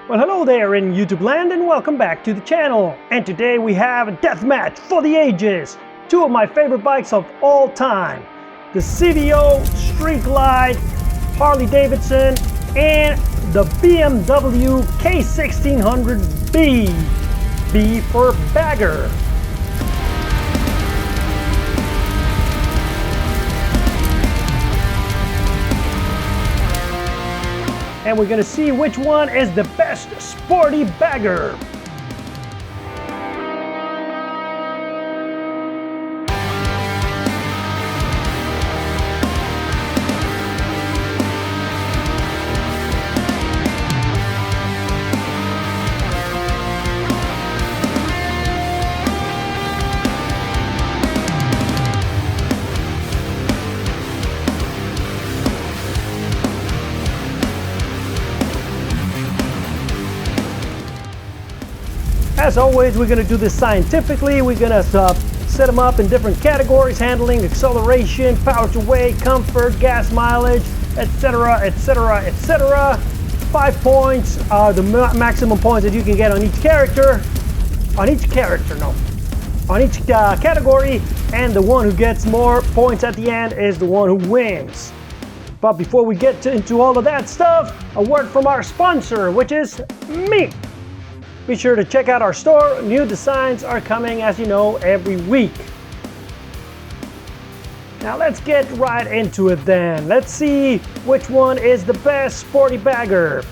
Well, hello there in YouTube land and welcome back to the channel. And today we have a death match for the ages. Two of my favorite bikes of all time. The CVO Street Glide, Harley Davidson, and the BMW K1600B. B for bagger. And we're gonna see which one is the best sporty bagger. As always, we're going to do this scientifically. We're going to set them up in different categories: handling, acceleration, power to weight, comfort, gas mileage, etc., etc., etc. 5 points are the maximum points that you can get on each character. On each category, and the one who gets more points at the end is the one who wins. But before we get into all of that stuff, a word from our sponsor, which is me. Be sure to check out our store. New designs are coming, as you know, every week. Now let's get right into it then. Let's see which one is the best sporty bagger.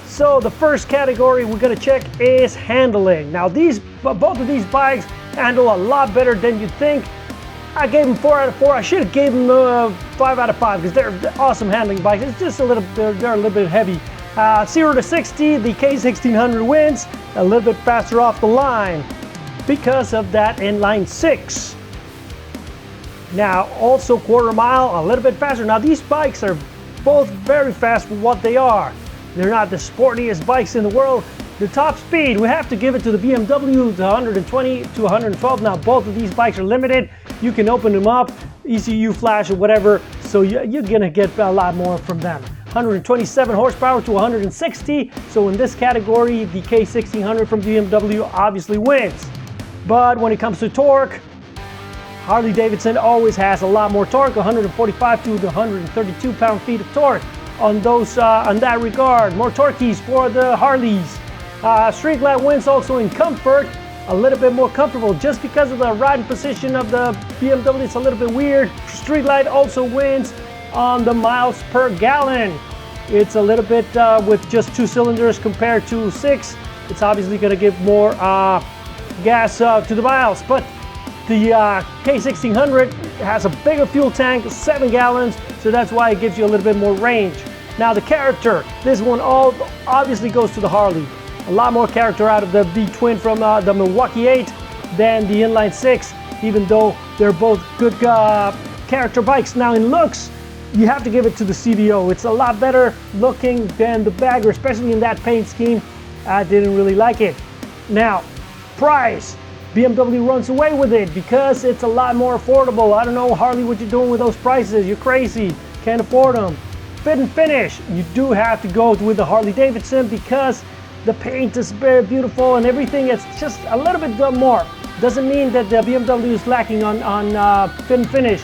So the first category we're gonna check is handling. Now both of these bikes handle a lot better than you'd think. I gave them 4 out of 4. I should have gave them 5 out of 5 because they're awesome handling bikes. It's just they're a little bit heavy. 0 to 60, the K1600 wins, a little bit faster off the line because of that inline 6. Now also quarter mile, a little bit faster. Now these bikes are both very fast for what they are. They're not the sportiest bikes in the world. The top speed, we have to give it to the BMW, the 120 to 112. Now both of these bikes are limited. You can open them up, ECU flash or whatever, so you're gonna get a lot more from them. 127 horsepower to 160, so in this category the K1600 from BMW obviously wins. But when it comes to torque, Harley Davidson always has a lot more torque, 145 to 132 pound-feet of torque on that regard. More torqueys for the Harleys. Street Glide wins also in comfort, a little bit more comfortable just because of the riding position of the BMW. It's a little bit weird. Street Glide also wins on the miles per gallon. It's a little bit with just 2 cylinders compared to 6. It's obviously going to give more gas to the miles, but the K1600 has a bigger fuel tank, 7 gallons, so that's why it gives you a little bit more range. Now the character, this one all obviously goes to the Harley. A lot more character out of the V-twin from the Milwaukee 8 than the inline 6, even though they're both good character bikes. Now in looks, you have to give it to the CVO. It's a lot better looking than the bagger, especially in that paint scheme. I didn't really like it. Now, price. BMW runs away with it because it's a lot more affordable. I don't know, Harley, what you're doing with those prices. You're crazy. Can't afford them. Fit and finish. You do have to go with the Harley Davidson because the paint is very beautiful and everything. It's just a little bit more. Doesn't mean that the BMW is lacking on fit and finish.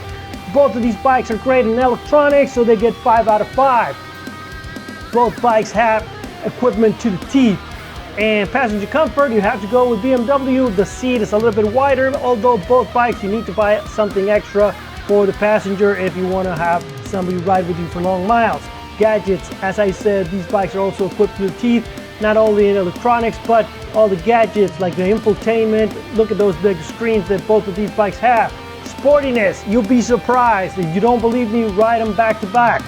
Both of these bikes are great in electronics, so they get 5 out of 5. Both bikes have equipment to the teeth. And passenger comfort, you have to go with BMW. The seat is a little bit wider, although both bikes you need to buy something extra for the passenger if you want to have somebody ride with you for long miles. Gadgets, as I said, these bikes are also equipped to the teeth, not only in electronics, but all the gadgets like the infotainment. Look at those big screens that both of these bikes have. Sportiness, you'll be surprised. If you don't believe me, ride them back to back.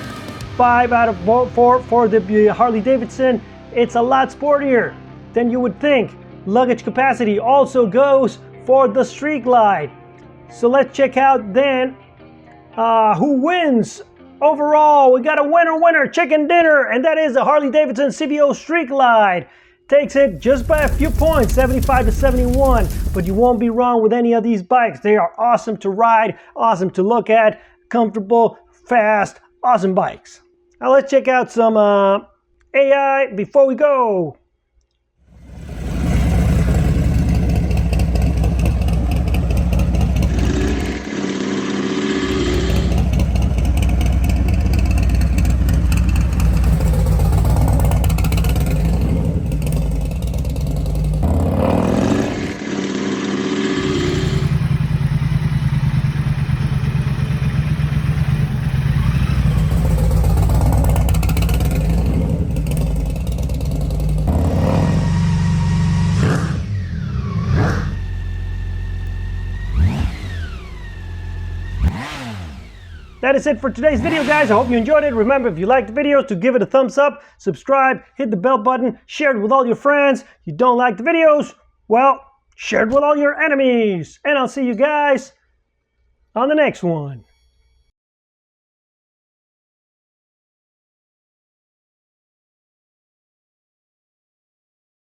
5 out of 4 for the Harley Davidson. It's a lot sportier than you would think. Luggage capacity also goes for the Street Glide. So let's check out then who wins. Overall, we got a winner, chicken dinner, and that is the Harley Davidson CVO Street Glide. Takes it just by a few points, 75 to 71, but you won't be wrong with any of these bikes. They are awesome to ride, awesome to look at, comfortable, fast, awesome bikes. Now let's check out some AI before we go. that is it for today's video, guys. I hope you enjoyed it. Remember, if you liked the video, to give it a thumbs up, subscribe, hit the bell button, share it with all your friends. If you don't like the videos, well, share it with all your enemies. And I'll see you guys on the next one.